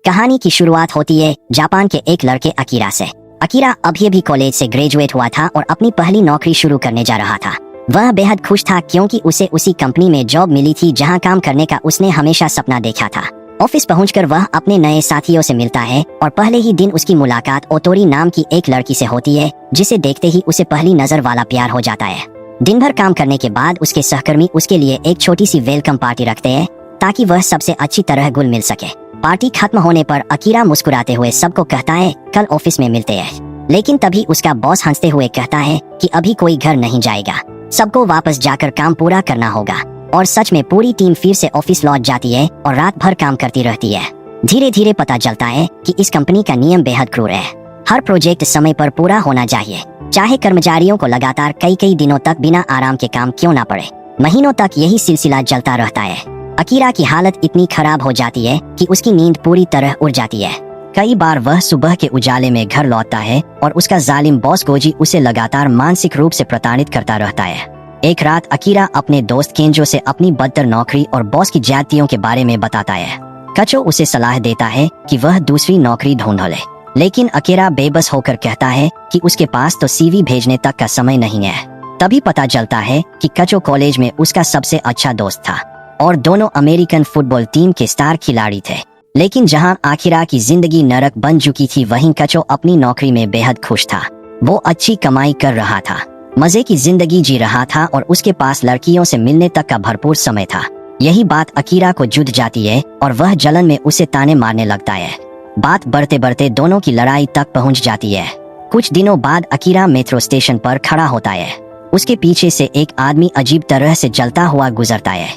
कहानी की शुरुआत होती है जापान के एक लड़के अकीरा से। अकीरा अभी कॉलेज से ग्रेजुएट हुआ था और अपनी पहली नौकरी शुरू करने जा रहा था। वह बेहद खुश था क्योंकि उसे उसी कंपनी में जॉब मिली थी जहां काम करने का उसने हमेशा सपना देखा था। ऑफिस पहुंचकर वह अपने नए साथियों से मिलता है और पहले ही दिन उसकी मुलाकात ओतोरी नाम की एक लड़की से होती है, जिसे देखते ही उसे पहली नजर वाला प्यार हो जाता है। दिन भर काम करने के बाद उसके सहकर्मी उसके लिए एक छोटी सी वेलकम पार्टी रखते हैं ताकि वह सबसे अच्छी तरह घुल मिल सके। पार्टी खत्म होने पर अकीरा मुस्कुराते हुए सबको कहता है कल ऑफिस में मिलते हैं। लेकिन तभी उसका बॉस हंसते हुए कहता है कि अभी कोई घर नहीं जाएगा, सबको वापस जाकर काम पूरा करना होगा। और सच में पूरी टीम फिर से ऑफिस लौट जाती है और रात भर काम करती रहती है। धीरे धीरे पता चलता है कि इस कंपनी का नियम बेहद क्रूर है। हर प्रोजेक्ट समय पर पूरा होना चाहिए, चाहे कर्मचारियों को लगातार कई दिनों तक बिना आराम के काम क्यों न पड़े। महीनों तक यही सिलसिला चलता रहता है। अकीरा की हालत इतनी खराब हो जाती है कि उसकी नींद पूरी तरह उड़ जाती है। कई बार वह सुबह के उजाले में घर लौटता है और उसका जालिम बॉस गोजी उसे लगातार मानसिक रूप से प्रताड़ित करता रहता है। एक रात अकीरा अपने दोस्त केंजो से अपनी बदतर नौकरी और बॉस की ज्यादतियों के बारे में बताता है। कचो उसे सलाह देता है कि वह दूसरी नौकरी ढूंढ ले, लेकिन अकीरा बेबस होकर कहता है कि उसके पास तो सीवी भेजने तक का समय नहीं है। तभी पता चलता है कि कचो कॉलेज में उसका सबसे अच्छा दोस्त था और दोनों अमेरिकन फुटबॉल टीम के स्टार खिलाड़ी थे। लेकिन जहां अकीरा की जिंदगी नरक बन चुकी थी, वहीं कचो अपनी नौकरी में बेहद खुश था। वो अच्छी कमाई कर रहा था, मजे की जिंदगी जी रहा था और उसके पास लड़कियों से मिलने तक का भरपूर समय था। यही बात अकीरा को जुड़ जाती है और वह जलन में उसे ताने मारने लगता है। बात बढ़ते बढ़ते दोनों की लड़ाई तक पहुंच जाती है। कुछ दिनों बाद अकीरा मेट्रो स्टेशन पर खड़ा होता है। उसके पीछे से एक आदमी अजीब तरह से जलता हुआ गुजरता है,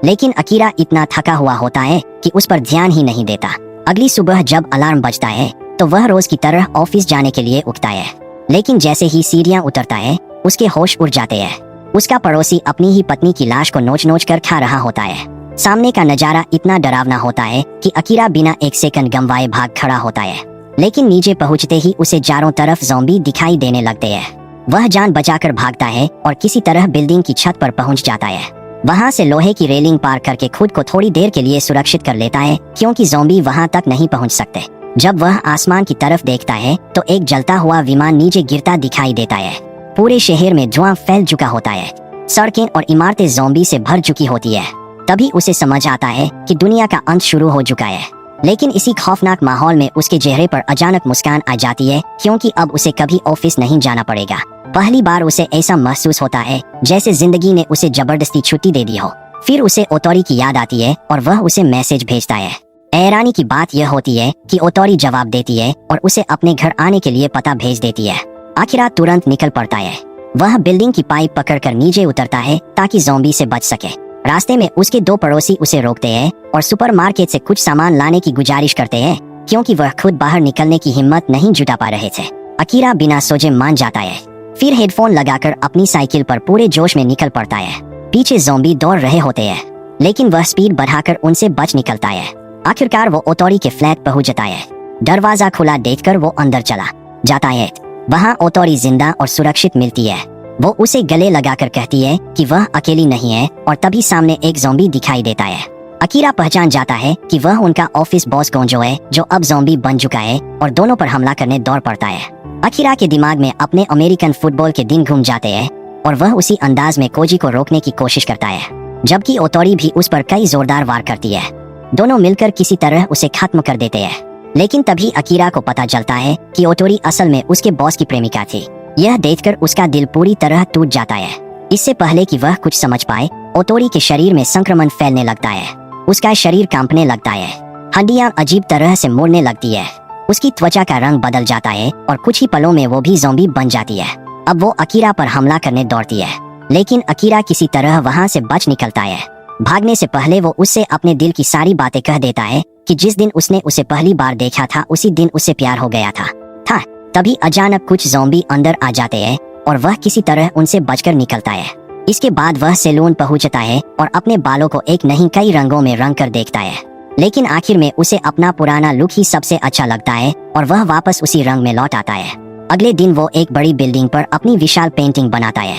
लेकिन अकीरा इतना थका हुआ होता है कि उस पर ध्यान ही नहीं देता। अगली सुबह जब अलार्म बजता है तो वह रोज की तरह ऑफिस जाने के लिए उठता है, लेकिन जैसे ही सीढ़ियां उतरता है उसके होश उड़ जाते हैं। उसका पड़ोसी अपनी ही पत्नी की लाश को नोच कर खा रहा होता है। सामने का नजारा इतना डरावना होता है कि अकीरा बिना एक सेकंड गंवाए भाग खड़ा होता है। लेकिन नीचे पहुंचते ही उसे चारों तरफ ज़ॉम्बी दिखाई देने लगते हैं। वह जान बचाकर भागता है और किसी तरह बिल्डिंग की छत पर पहुंच जाता है। वहां से लोहे की रेलिंग पार करके खुद को थोड़ी देर के लिए सुरक्षित कर लेता है, क्योंकि ज़ॉम्बी वहां तक नहीं पहुंच सकते। जब वह आसमान की तरफ देखता है तो एक जलता हुआ विमान नीचे गिरता दिखाई देता है। पूरे शहर में धुआं फैल चुका होता है। सड़कें और इमारतें ज़ॉम्बी से भर चुकी होती है। तभी उसे समझ आता है कि दुनिया का अंत शुरू हो चुका है। लेकिन इसी खौफनाक माहौल में उसके चेहरे पर अचानक मुस्कान आ जाती है, क्योंकि अब उसे कभी ऑफिस नहीं जाना पड़ेगा। पहली बार उसे ऐसा महसूस होता है जैसे जिंदगी ने उसे जबरदस्ती छुट्टी दे दी हो। फिर उसे ओतोरी की याद आती है और वह उसे मैसेज भेजता है। हैरानी की बात यह होती है कि ओतोरी जवाब देती है और उसे अपने घर आने के लिए पता भेज देती है। अकीरा तुरंत निकल पड़ता है। वह बिल्डिंग की पाइप पकड़कर नीचे उतरता है ताकि ज़ॉम्बी से बच सके। रास्ते में उसके दो पड़ोसी उसे रोकते हैं और सुपरमार्केट से कुछ सामान लाने की गुजारिश करते हैं, क्योंकि वह खुद बाहर निकलने की हिम्मत नहीं जुटा पा रहे थे। अकीरा बिना सोचे मान जाता है। फिर हेडफोन लगाकर अपनी साइकिल पर पूरे जोश में निकल पड़ता है। पीछे ज़ॉम्बी दौड़ रहे होते हैं, लेकिन वह स्पीड बढ़ाकर उनसे बच निकलता है। आखिरकार वो ओतोरी के फ्लैट पहुंच जाता है। दरवाजा खुला देखकर वो अंदर चला जाता है। वहाँ ओतोरी जिंदा और सुरक्षित मिलती है। वो उसे गले लगाकर कहती है कि वह अकेली नहीं है, और तभी सामने एक ज़ॉम्बी दिखाई देता है। अकीरा पहचान जाता है कि वह उनका ऑफिस बॉस गोंजो है, जो अब ज़ॉम्बी बन चुका है और दोनों पर हमला करने दौड़ पड़ता है। अकीरा के दिमाग में अपने अमेरिकन फुटबॉल के दिन घूम जाते हैं और वह उसी अंदाज में कोजी को रोकने की कोशिश करता है, जबकि ओतोरी भी उस पर कई जोरदार वार करती है। दोनों मिलकर किसी तरह उसे खत्म कर देते हैं। लेकिन तभी अकीरा को पता चलता है कि ओतोरी असल में उसके बॉस की प्रेमिका थी। यह देखकर उसका दिल पूरी तरह टूट जाता है। इससे पहले कि वह कुछ समझ पाए, ओतोरी के शरीर में संक्रमण फैलने लगता है। उसका शरीर कांपने लगता है, हड्डियां अजीब तरह से मुड़ने लगती है। उसकी त्वचा का रंग बदल जाता है और कुछ ही पलों में वो भी ज़ॉम्बी बन जाती है। अब वो अकीरा पर हमला करने दौड़ती है, लेकिन अकीरा किसी तरह वहाँ से बच निकलता है। भागने से पहले वो उससे अपने दिल की सारी बातें कह देता है कि जिस दिन उसने उसे पहली बार देखा था उसी दिन उससे प्यार हो गया था। तभी अचानक कुछ ज़ॉम्बी अंदर आ जाते हैं और वह किसी तरह उनसे बचकर निकलता है। इसके बाद वह सैलून पहुंचता है और अपने बालों को एक नहीं कई रंगों में रंग कर देखता है। लेकिन आखिर में उसे अपना पुराना लुक ही सबसे अच्छा लगता है और वह वापस उसी रंग में लौट आता है। अगले दिन वो एक बड़ी बिल्डिंग पर अपनी विशाल पेंटिंग बनाता है,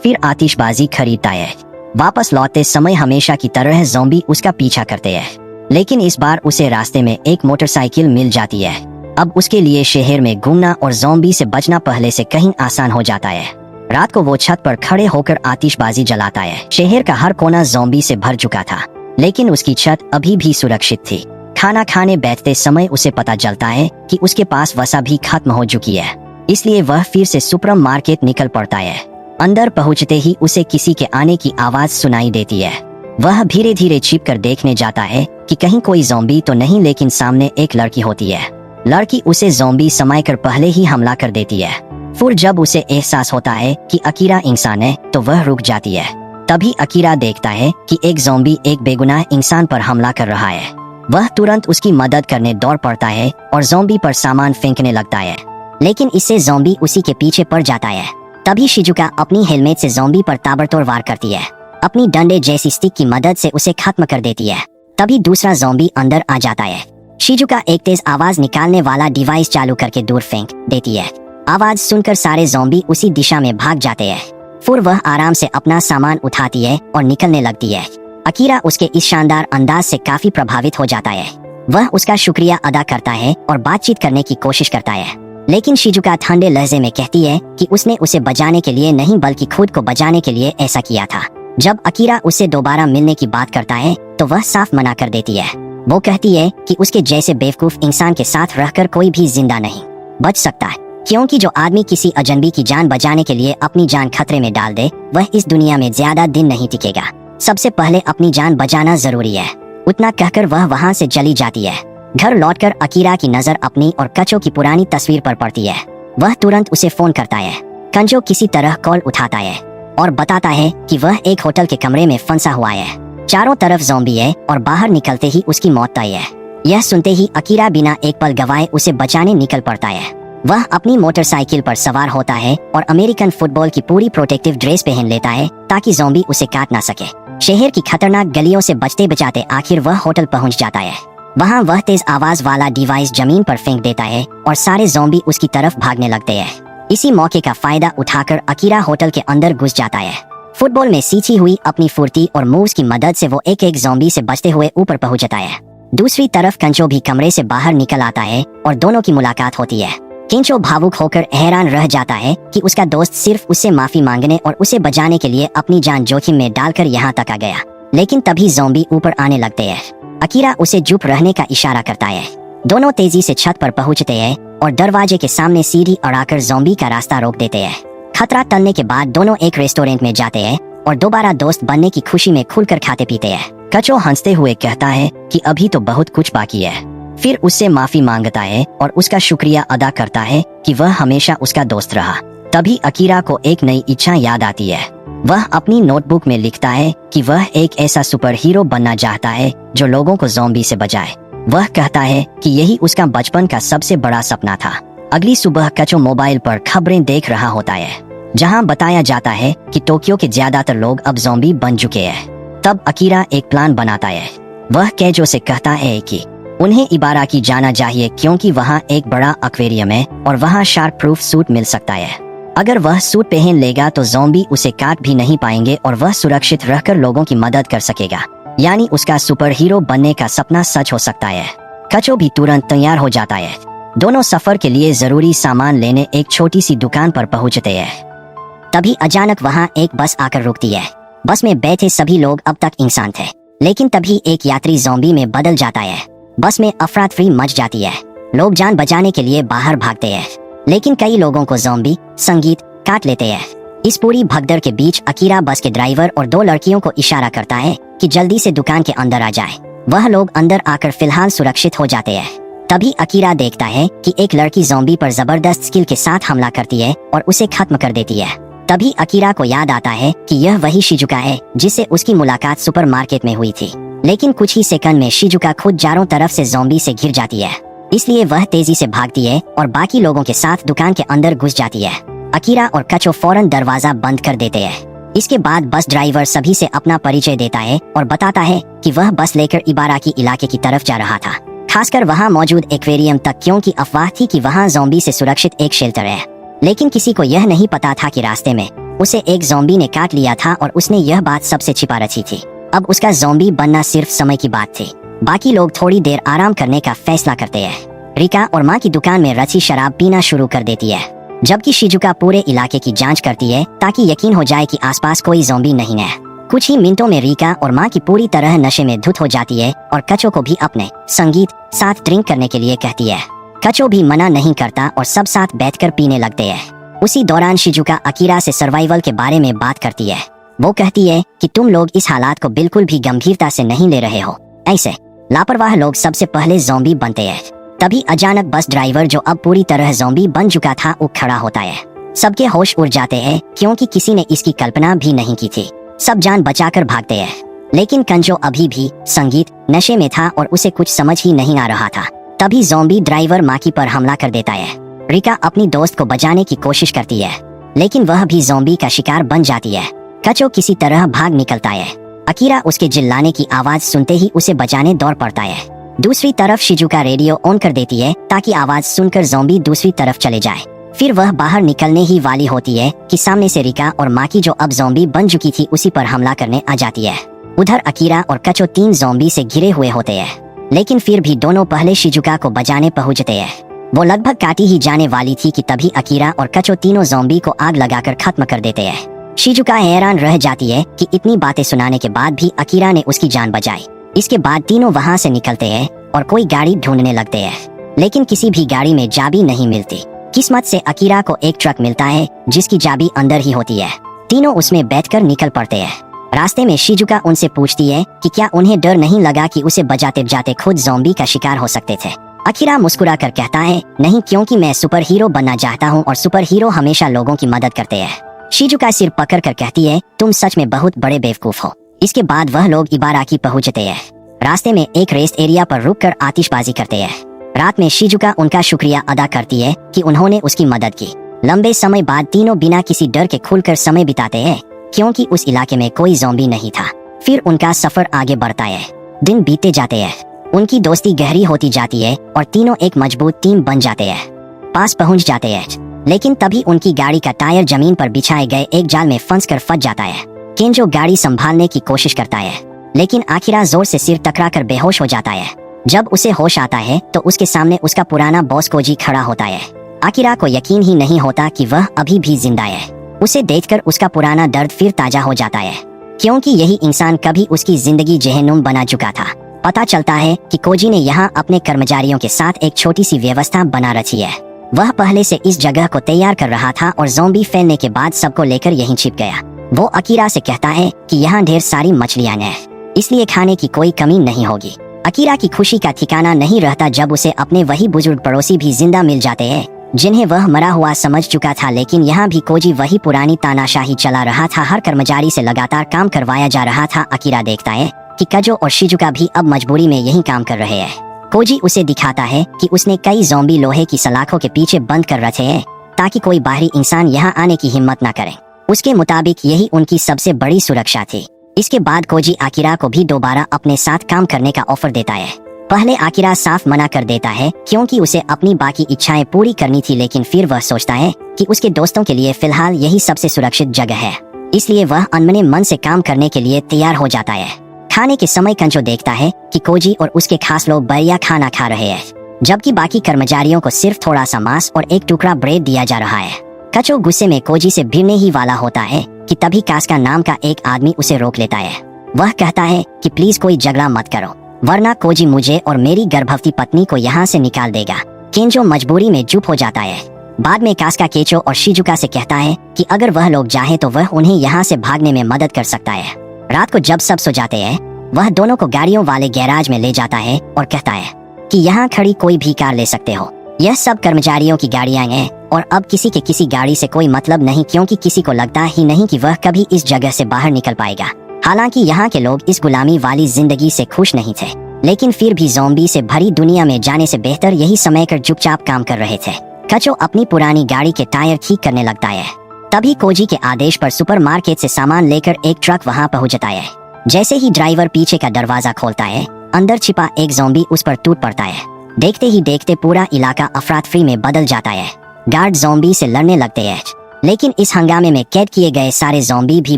फिर आतिशबाजी खरीदता है। वापस लौटते समय हमेशा की तरह ज़ॉम्बी उसका पीछा करते हैं, लेकिन इस बार उसे रास्ते में एक मोटरसाइकिल मिल जाती है। अब उसके लिए शहर में घूमना और ज़ॉम्बी से बचना पहले से कहीं आसान हो जाता है। रात को वो छत पर खड़े होकर आतिशबाजी जलाता है। शहर का हर कोना ज़ॉम्बी से भर चुका था, लेकिन उसकी छत अभी भी सुरक्षित थी। खाना खाने बैठते समय उसे पता चलता है कि उसके पास वसा भी खत्म हो चुकी है, इसलिए वह फिर से सुपर मार्केट निकल पड़ता है। अंदर पहुंचते ही उसे किसी के आने की आवाज सुनाई देती है। वह धीरे धीरे छिप कर देखने जाता है कि कहीं कोई ज़ॉम्बी तो नहीं, लेकिन सामने एक लड़की होती है। लड़की उसे ज़ॉम्बी समय कर पहले ही हमला कर देती है। फिर जब उसे एहसास होता है कि अकीरा इंसान है तो वह रुक जाती है। तभी अकीरा देखता है कि एक ज़ॉम्बी एक बेगुनाह इंसान पर हमला कर रहा है। वह तुरंत उसकी मदद करने दौड़ पड़ता है और ज़ॉम्बी पर सामान फेंकने लगता है, लेकिन इससे ज़ॉम्बी उसी के पीछे पड़ जाता है। तभी शिजुका अपनी हेलमेट से ज़ॉम्बी पर ताबड़तोड़ वार करती है। अपनी डंडे जैसी स्टिक की मदद से उसे खत्म कर देती है। तभी दूसरा ज़ॉम्बी अंदर आ जाता है। शिजुका एक तेज आवाज निकालने वाला डिवाइस चालू करके दूर फेंक देती है। आवाज सुनकर सारे ज़ॉम्बी उसी दिशा में भाग जाते हैं। फिर वह आराम से अपना सामान उठाती है और निकलने लगती है। अकीरा उसके इस शानदार अंदाज से काफी प्रभावित हो जाता है। वह उसका शुक्रिया अदा करता है और बातचीत करने की कोशिश करता है, लेकिन शिजुका ठंडे लहजे में कहती है कि उसने उसे बचाने के लिए नहीं बल्कि खुद को बचाने के लिए ऐसा किया था। जब अकीरा उससे दोबारा मिलने की बात करता है तो वह साफ मना कर देती है। वो कहती है कि उसके जैसे बेवकूफ इंसान के साथ रहकर कोई भी जिंदा नहीं बच सकता है, क्योंकि जो आदमी किसी अजनबी की जान बचाने के लिए अपनी जान खतरे में डाल दे वह इस दुनिया में ज्यादा दिन नहीं टिकेगा। सबसे पहले अपनी जान बचाना जरूरी है। उतना कहकर वह वहाँ से चली जाती है। घर लौटकर अकीरा की नजर अपनी और कचो की पुरानी तस्वीर पर पड़ती है। वह तुरंत उसे फोन करता है। कंजो किसी तरह कॉल उठाता है और बताता है कि वह एक होटल के कमरे में फंसा हुआ है। चारों तरफ ज़ॉम्बी है और बाहर निकलते ही उसकी मौत तय है। यह सुनते ही अकीरा बिना एक पल गवाए उसे बचाने निकल पड़ता है। वह अपनी मोटरसाइकिल पर सवार होता है और अमेरिकन फुटबॉल की पूरी प्रोटेक्टिव ड्रेस पहन लेता है ताकि ज़ॉम्बी उसे काट ना सके। शहर की खतरनाक गलियों से बचते बचाते आखिर वह होटल पहुंच जाता है। वहां वह तेज आवाज वाला डिवाइस जमीन पर फेंक देता है और सारे ज़ॉम्बी उसकी तरफ भागने लगते हैं। इसी मौके का फायदा उठाकर अकीरा होटल के अंदर घुस जाता है। फुटबॉल में सीखी हुई अपनी फुर्ती और मूव्स की मदद से वो एक एक ज़ॉम्बी से बचते हुए ऊपर पहुंच जाता है। दूसरी तरफ कंचो भी कमरे से बाहर निकल आता है और दोनों की मुलाकात होती है। केंचो भावुक होकर हैरान रह जाता है कि उसका दोस्त सिर्फ उससे माफी मांगने और उसे बचाने के लिए अपनी जान जोखिम में डालकर यहाँ तक आ गया। लेकिन तभी ज़ॉम्बी ऊपर आने लगते हैं। अकीरा उसे चुप रहने का इशारा करता है। दोनों तेजी से छत पर पहुँचते हैं और दरवाजे के सामने सीढ़ी अड़ाकर ज़ॉम्बी का रास्ता रोक देते हैं। खतरा टलने के बाद दोनों एक रेस्टोरेंट में जाते हैं और दोबारा दोस्त बनने की खुशी में खुलकर खाते पीते हैं। कचो हंसते हुए कहता है कि अभी तो बहुत कुछ बाकी है। फिर उससे माफी मांगता है और उसका शुक्रिया अदा करता है कि वह हमेशा उसका दोस्त रहा। तभी अकीरा को एक नई इच्छा याद आती है। वह अपनी नोटबुक में लिखता है कि वह एक ऐसा सुपर हीरो बनना चाहता है जो लोगों को ज़ॉम्बी से बचाए। वह कहता है कि यही उसका बचपन का सबसे बड़ा सपना था। अगली सुबह कचो मोबाइल पर खबरें देख रहा होता है, जहां बताया जाता है कि टोक्यो के ज्यादातर लोग अब ज़ॉम्बी बन चुके हैं। तब अकीरा एक प्लान बनाता है। वह कैजो से कहता है कि उन्हें इबारा की जाना चाहिए, क्योंकि वहाँ एक बड़ा एक्वेरियम है और वहाँ शार्क प्रूफ सूट मिल सकता है। अगर वह सूट पहन लेगा तो ज़ॉम्बी उसे काट भी नहीं पाएंगे और वह सुरक्षित रहकर लोगों की मदद कर सकेगा। यानी उसका सुपर हीरो बनने का सपना सच हो सकता है। कचो भी तुरंत तैयार हो जाता है। दोनों सफर के लिए जरूरी सामान लेने एक छोटी सी दुकान पर पहुँचते हैं। तभी अचानक वहाँ एक बस आकर रुकती है। बस में बैठे सभी लोग अब तक इंसान थे, लेकिन तभी एक यात्री ज़ॉम्बी में बदल जाता है। बस में अफरा तफरी मच जाती है। लोग जान बचाने के लिए बाहर भागते हैं, लेकिन कई लोगों को ज़ॉम्बी संगीत काट लेते हैं। इस पूरी भगदड़ के बीच अकीरा बस के ड्राइवर और दो लड़कियों को इशारा करता है कि जल्दी से दुकान के अंदर आ जाए। वह लोग अंदर आकर फिलहाल सुरक्षित हो जाते हैं। तभी अकीरा देखता है कि एक लड़की ज़ॉम्बी पर जबरदस्त स्किल के साथ हमला करती है और उसे खत्म कर देती है। तभी अकीरा को याद आता है कि यह वही शिजुका है जिससे उसकी मुलाकात सुपरमार्केट में हुई थी। लेकिन कुछ ही सेकंड में शिजुका खुद चारों तरफ से ज़ॉम्बी से घिर जाती है, इसलिए वह तेजी से भागती है और बाकी लोगों के साथ दुकान के अंदर घुस जाती है। अकीरा और कचो फौरन दरवाजा बंद कर देते हैं। इसके बाद बस ड्राइवर सभी से अपना परिचय देता है और बताता है कि वह बस लेकर इबारा की इलाके की तरफ जा रहा था, खासकर वहाँ मौजूद एक्वेरियम तक, क्योंकि अफवाह थी कि वहाँ ज़ॉम्बी से सुरक्षित एक शेल्टर है। लेकिन किसी को यह नहीं पता था कि रास्ते में उसे एक ज़ॉम्बी ने काट लिया था और उसने यह बात सबसे छिपा रखी थी। अब उसका ज़ॉम्बी बनना सिर्फ समय की बात थी। बाकी लोग थोड़ी देर आराम करने का फैसला करते हैं। रिका और माँ की दुकान में रची शराब पीना शुरू कर देती है, जबकि शिजुका पूरे इलाके की जांच करती है ताकि यकीन हो जाए कि आसपास कोई ज़ॉम्बी नहीं है। कुछ ही मिनटों में रिका और माँ की पूरी तरह नशे में धुत हो जाती है और कचो को भी अपने संगीत साथ ड्रिंक करने के लिए कहती है। कचो भी मना नहीं करता और सब साथ बैठकर पीने लगते हैं। उसी दौरान शिजुका अकीरा से सर्वाइवल के बारे में बात करती है। वो कहती है कि तुम लोग इस हालात को बिल्कुल भी गंभीरता से नहीं ले रहे हो। ऐसे लापरवाह लोग सबसे पहले ज़ॉम्बी बनते हैं। तभी अचानक बस ड्राइवर, जो अब पूरी तरह ज़ॉम्बी बन चुका था, उठ खड़ा होता है। सबके होश उड़ जाते हैं क्योंकि किसी ने इसकी कल्पना भी नहीं की थी। सब जान बचाकर भागते हैं, लेकिन कंजो अभी भी संगीत नशे में था और उसे कुछ समझ ही नहीं आ रहा था। तभी ज़ॉम्बी ड्राइवर माकी पर हमला कर देता है। रिका अपनी दोस्त को बचाने की कोशिश करती है, लेकिन वह भी ज़ॉम्बी का शिकार बन जाती है। कचो किसी तरह भाग निकलता है। अकीरा उसके चिल्लाने की आवाज सुनते ही उसे बचाने दौड़ पड़ता है। दूसरी तरफ शिजुका रेडियो ऑन कर देती है ताकि आवाज सुनकर ज़ॉम्बी दूसरी तरफ चले जाए। फिर वह बाहर निकलने ही वाली होती है कि सामने से रिका और माकी, जो अब ज़ॉम्बी बन चुकी थी, उसी पर हमला करने आ जाती है। उधर अकीरा और कचो 3 ज़ॉम्बी से घिरे हुए होते हैं, लेकिन फिर भी दोनों पहले शिजुका को बचाने पहुंचते हैं। वो लगभग काटी ही जाने वाली थी कि तभी अकीरा और कचो तीनों ज़ॉम्बी को आग लगाकर खत्म कर देते हैं। शिजुका हैरान रह जाती है कि इतनी बातें सुनाने के बाद भी अकीरा ने उसकी जान बचाई। इसके बाद तीनों वहाँ से निकलते हैं और कोई गाड़ी ढूंढने लगते हैं, लेकिन किसी भी गाड़ी में चाबी नहीं मिलती। किस्मत से अकीरा को एक ट्रक मिलता है जिसकी चाबी अंदर ही होती है। तीनों उसमें बैठकर निकल पड़ते हैं। रास्ते में शिजुका उनसे पूछती है कि क्या उन्हें डर नहीं लगा कि उसे बचाते जाते खुद ज़ॉम्बी का शिकार हो सकते थे। अकीरा मुस्कुरा कर कहता है, नहीं, क्योंकि मैं सुपर हीरो बनना चाहता हूँ और सुपर हीरो हमेशा लोगों की मदद करते हैं। शिजुका सिर पकड़ कर कहती है, तुम सच में बहुत बड़े बेवकूफ हो। इसके बाद वह लोग इबाराकी पहुंचते हैं। रास्ते में एक रेस्ट एरिया पर रुककर आतिशबाजी करते हैं। रात में शिजुका उनका शुक्रिया अदा करती है कि उन्होंने उसकी मदद की। लंबे समय बाद तीनों बिना किसी डर के खुलकर समय बिताते हैं, क्योंकि उस इलाके में कोई ज़ॉम्बी नहीं था। फिर उनका सफर आगे बढ़ता है। दिन बीते जाते हैं, उनकी दोस्ती गहरी होती जाती है और तीनों एक मजबूत टीम बन जाते हैं। पास पहुंच जाते हैं, लेकिन तभी उनकी गाड़ी का टायर जमीन पर बिछाए गए एक जाल में फंसकर फंस जाता है। केंजो गाड़ी संभालने की कोशिश करता है, लेकिन आखिरा जोर से सिर टकराकर बेहोश हो जाता है। जब उसे होश आता है तो उसके सामने उसका पुराना बॉस कोजी खड़ा होता है। आकिरा को यकीन ही नहीं होता कि वह अभी भी जिंदा है। उसे देखकर उसका पुराना दर्द फिर ताजा हो जाता है, क्योंकि यही इंसान कभी उसकी जिंदगी जहन्नुम बना चुका था। पता चलता है कि कोजी ने यहाँ अपने कर्मचारियों के साथ एक छोटी सी व्यवस्था बना रखी है। वह पहले से इस जगह को तैयार कर रहा था और ज़ॉम्बी फैलने के बाद सबको लेकर यहीं छिप गया। वो अकीरा से कहता है कि यहाँ ढेर सारी मछलियाँ हैं, इसलिए खाने की कोई कमी नहीं होगी। अकीरा की खुशी का ठिकाना नहीं रहता जब उसे अपने वही बुजुर्ग पड़ोसी भी जिंदा मिल जाते हैं जिन्हें वह मरा हुआ समझ चुका था। लेकिन यहाँ भी कोजी वही पुरानी तानाशाही चला रहा था। हर कर्मचारी से लगातार काम करवाया जा रहा था। अकीरा देखता है कि कजो और शिजुका भी अब मजबूरी में यही काम कर रहे हैं। कोजी उसे दिखाता है कि उसने कई ज़ॉम्बी लोहे की सलाखों के पीछे बंद कर रखे हैं ताकि कोई बाहरी इंसान यहाँ आने की हिम्मत न करे। उसके मुताबिक यही उनकी सबसे बड़ी सुरक्षा थी। इसके बाद कोजी आकिरा को भी दोबारा अपने साथ काम करने का ऑफर देता है। पहले आकिरा साफ मना कर देता है क्योंकि उसे अपनी बाकी इच्छाएं पूरी करनी थी, लेकिन फिर वह सोचता है कि उसके दोस्तों के लिए फिलहाल यही सबसे सुरक्षित जगह है, इसलिए वह अनमने मन से काम करने के लिए तैयार हो जाता है। खाने के समय कंचो देखता है कि कोजी और उसके खास लोग बढ़िया खाना खा रहे हैं, जबकि बाकी कर्मचारियों को सिर्फ थोड़ा सा मांस और एक टुकड़ा ब्रेड दिया जा रहा है। कचो गुस्से में कोजी से भिड़ने ही वाला होता है कि तभी कास्का नाम का एक आदमी उसे रोक लेता है। वह कहता है कि प्लीज कोई झगड़ा मत करो, वरना कोजी मुझे और मेरी गर्भवती पत्नी को यहाँ से निकाल देगा। केंजो मजबूरी में चुप हो जाता है। बाद में कास्का केचो और शिजुका से कहता है कि अगर वह लोग चाहे तो वह उन्हें यहाँ से भागने में मदद कर सकता है। रात को जब सब सो जाते हैं, वह दोनों को गाड़ियों वाले गैराज में ले जाता है और कहता है कि यहाँ खड़ी कोई भी कार ले सकते हो। यह सब कर्मचारियों की गाड़ियाँ हैं और अब किसी के किसी गाड़ी से कोई मतलब नहीं, क्योंकि किसी को लगता ही नहीं कि वह कभी इस जगह से बाहर निकल पाएगा। हालांकि यहाँ के लोग इस गुलामी वाली जिंदगी से खुश नहीं थे, लेकिन फिर भी ज़ॉम्बी से भरी दुनिया में जाने से बेहतर यही समय कर चुपचाप काम कर रहे थे। कचो अपनी पुरानी गाड़ी के टायर ठीक करने लगता है। तभी कोजी के आदेश पर सुपरमार्केट से सामान लेकर एक ट्रक वहाँ पहुँचता है। जैसे ही ड्राइवर पीछे का दरवाजा खोलता है, अंदर छिपा एक ज़ॉम्बी उस पर टूट पड़ता है। देखते ही देखते पूरा इलाका अफरातफरी में बदल जाता है। गार्ड ज़ॉम्बी से लड़ने लगते हैं, लेकिन इस हंगामे में कैद किए गए सारे ज़ॉम्बी भी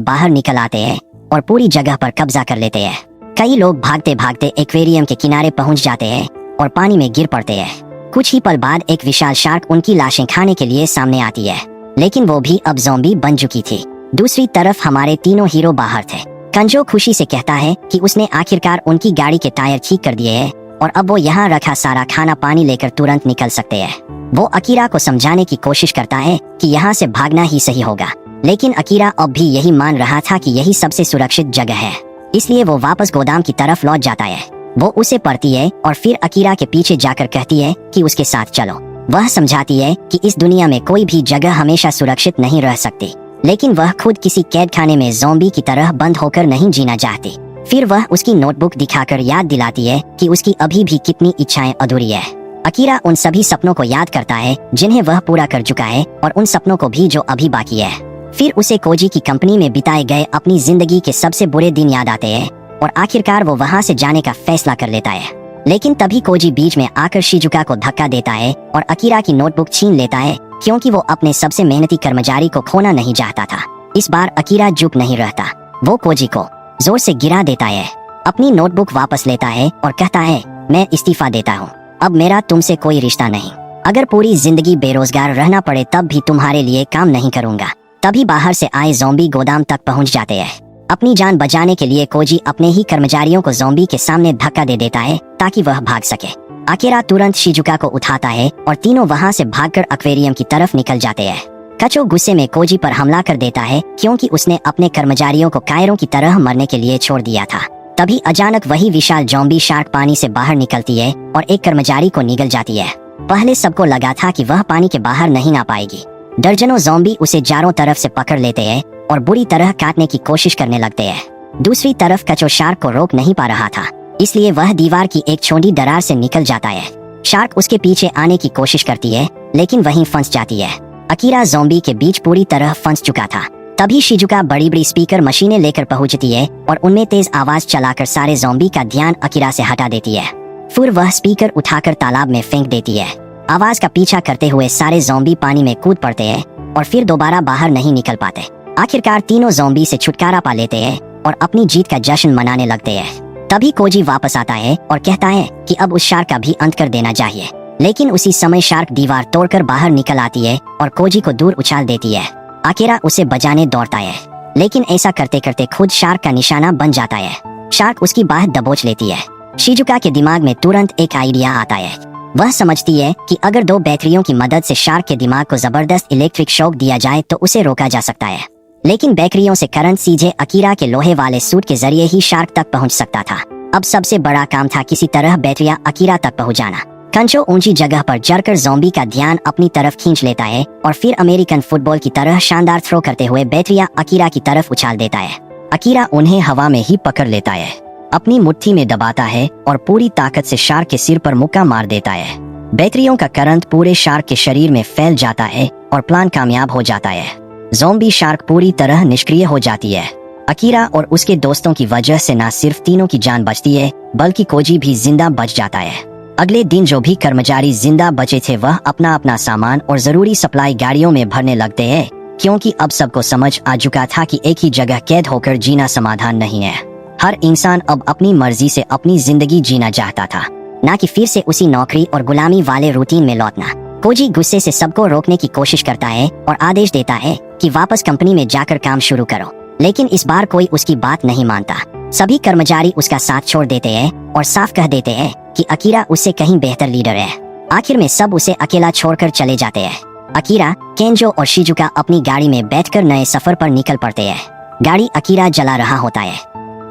बाहर निकल आते हैं और पूरी जगह पर कब्जा कर लेते हैं। कई लोग भागते भागते एक्वेरियम के किनारे पहुंच जाते हैं और पानी में गिर पड़ते हैं। कुछ ही पल बाद एक विशाल शार्क उनकी लाशें खाने के लिए सामने आती है, लेकिन वो भी अब ज़ॉम्बी बन चुकी थी। दूसरी तरफ हमारे तीनों हीरो बाहर थे। कंजो खुशी से कहता है कि उसने आखिरकार उनकी गाड़ी के टायर ठीक कर दिए हैं और अब वो यहाँ रखा सारा खाना पानी लेकर तुरंत निकल सकते हैं। वो अकीरा को समझाने की कोशिश करता है कि यहाँ से भागना ही सही होगा, लेकिन अकीरा अब भी यही मान रहा था कि यही सबसे सुरक्षित जगह है। इसलिए वो वापस गोदाम की तरफ लौट जाता है। वो उसे पढ़ती है और फिर अकीरा के पीछे जाकर कहती है कि उसके साथ चलो। वह समझाती है कि इस दुनिया में कोई भी जगह हमेशा सुरक्षित नहीं रह सकती, लेकिन वह खुद किसी कैद खाने में ज़ॉम्बी की तरह बंद होकर नहीं जीना चाहती। फिर वह उसकी नोटबुक दिखाकर याद दिलाती है कि उसकी अभी भी कितनी इच्छाएं अधूरी है। अकीरा उन सभी सपनों को याद करता है जिन्हें वह पूरा कर चुका है और उन सपनों को भी जो अभी बाकी है। फिर उसे कोजी की कंपनी में बिताए गए अपनी जिंदगी के सबसे बुरे दिन याद आते हैं और आखिरकार वो वहाँ से जाने का फैसला कर लेता है। लेकिन तभी कोजी बीच में आकर शिजुका को धक्का देता है और अकीरा की नोटबुक छीन लेता है, क्योंकि वो अपने सबसे मेहनती कर्मचारी को खोना नहीं चाहता था। इस बार अकीरा चुप नहीं रहता। वो कोजी को जोर से गिरा देता है, अपनी नोटबुक वापस लेता है और कहता है, मैं इस्तीफा देता हूँ, अब मेरा तुमसे कोई रिश्ता नहीं। अगर पूरी जिंदगी बेरोजगार रहना पड़े तब भी तुम्हारे लिए काम नहीं करूँगा। तभी बाहर से आए ज़ॉम्बी गोदाम तक पहुँच जाते हैं। अपनी जान बचाने के लिए कोजी अपने ही कर्मचारियों को ज़ॉम्बी के सामने धक्का दे देता है ताकि वह भाग सके। अकीरा तुरंत शिजुका को उठाता है और तीनों वहाँ से भागकर एक्वेरियम की तरफ निकल जाते हैं। कचो गुस्से में कोजी पर हमला कर देता है, क्योंकि उसने अपने कर्मचारियों को कायरों की तरह मरने के लिए छोड़ दिया था। तभी अचानक वही विशाल ज़ॉम्बी शार्क पानी से बाहर निकलती है और एक कर्मचारी को निगल जाती है। पहले सबको लगा था कि वह पानी के बाहर नहीं आ पाएगी। दर्जनों ज़ॉम्बी उसे चारों तरफ से पकड़ लेते हैं और बुरी तरह काटने की कोशिश करने लगते हैं। दूसरी तरफ कचो शार्क को रोक नहीं पा रहा था, इसलिए वह दीवार की एक छोटी दरार से निकल जाता है। शार्क उसके पीछे आने की कोशिश करती है, लेकिन वहीं फंस जाती है। अकीरा ज़ॉम्बी के बीच पूरी तरह फंस चुका था। तभी शिजुका बड़ी बड़ी स्पीकर मशीनें लेकर पहुंचती है और उनमें तेज आवाज चलाकर सारे ज़ॉम्बी का ध्यान अकीरा से हटा देती है। फिर वह स्पीकर उठाकर तालाब में फेंक देती है। आवाज का पीछा करते हुए सारे ज़ॉम्बी पानी में कूद पड़ते हैं और फिर दोबारा बाहर नहीं निकल पाते। आखिरकार तीनों ज़ॉम्बी से छुटकारा पा लेते हैं और अपनी जीत का जश्न मनाने लगते हैं। तभी कोजी वापस आता है और कहता है कि अब उस शार्क का भी अंत कर देना चाहिए, लेकिन उसी समय शार्क दीवार तोड़कर बाहर निकल आती है और कोजी को दूर उछाल देती है। अकीरा उसे बचाने दौड़ता है, लेकिन ऐसा करते करते खुद शार्क का निशाना बन जाता है। शार्क उसकी बाह दबोच लेती है। शिजुका के दिमाग में तुरंत एक आइडिया आता है। वह समझती है कि अगर 2 बैटरियों की मदद से शार्क के दिमाग को जबरदस्त इलेक्ट्रिक शॉक दिया जाए तो उसे रोका जा सकता है। लेकिन बैटरियों से करंट सीधे अकीरा के लोहे वाले सूट के जरिए ही शार्क तक पहुंच सकता था। अब सबसे बड़ा काम था किसी तरह बैटरियां अकीरा तक पहुंचाना। कंचो ऊंची जगह पर चढ़कर ज़ॉम्बी का ध्यान अपनी तरफ खींच लेता है और फिर अमेरिकन फुटबॉल की तरह शानदार थ्रो करते हुए बैटरियां अकीरा की तरफ उछाल देता है। अकीरा उन्हें हवा में ही पकड़ लेता है, अपनी मुट्ठी में दबाता है और पूरी ताकत से शार्क के सिर पर मुक्का मार देता है। बैटरियों का करंट पूरे शार्क के शरीर में फैल जाता है और प्लान कामयाब हो जाता है। ज़ॉम्बी शार्क पूरी तरह निष्क्रिय हो जाती है। अकीरा और उसके दोस्तों की वजह से न सिर्फ तीनों की जान बचती है, बल्कि कोजी भी जिंदा बच जाता है। अगले दिन जो भी कर्मचारी जिंदा बचे थे वह अपना अपना सामान और जरूरी सप्लाई गाड़ियों में भरने लगते हैं, क्योंकि अब सबको समझ आ चुका था कि एक ही जगह कैद होकर जीना समाधान नहीं है। हर इंसान अब अपनी मर्जी से अपनी जिंदगी जीना चाहता था, न कि फिर से उसी नौकरी और गुलामी वाले रूटीन में लौटना। कोजी गुस्से से सबको रोकने की कोशिश करता है और आदेश देता है कि वापस कंपनी में जाकर काम शुरू करो, लेकिन इस बार कोई उसकी बात नहीं मानता। सभी कर्मचारी उसका साथ छोड़ देते हैं और साफ कह देते हैं कि अकीरा उससे कहीं बेहतर लीडर है। आखिर में सब उसे अकेला छोड़कर चले जाते हैं। अकीरा, केंजो और शिजुका अपनी गाड़ी में बैठकर नए सफर पर निकल पड़ते हैं। गाड़ी अकीरा जला रहा होता है।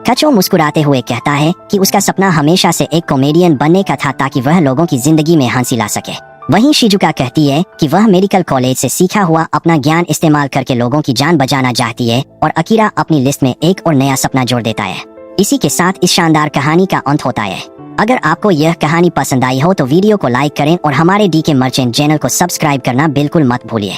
कचो मुस्कुराते हुए कहता है कि उसका सपना हमेशा से एक कॉमेडियन बनने का था ताकि वह लोगों की जिंदगी में हंसी ला सके। वहीं शिजुका कहती है कि वह मेडिकल कॉलेज से सीखा हुआ अपना ज्ञान इस्तेमाल करके लोगों की जान बचाना चाहती है, और अकीरा अपनी लिस्ट में एक और नया सपना जोड़ देता है। इसी के साथ इस शानदार कहानी का अंत होता है। अगर आपको यह कहानी पसंद आई हो तो वीडियो को लाइक करें और हमारे डीके मर्चेंट चैनल को सब्सक्राइब करना बिल्कुल मत भूलिए।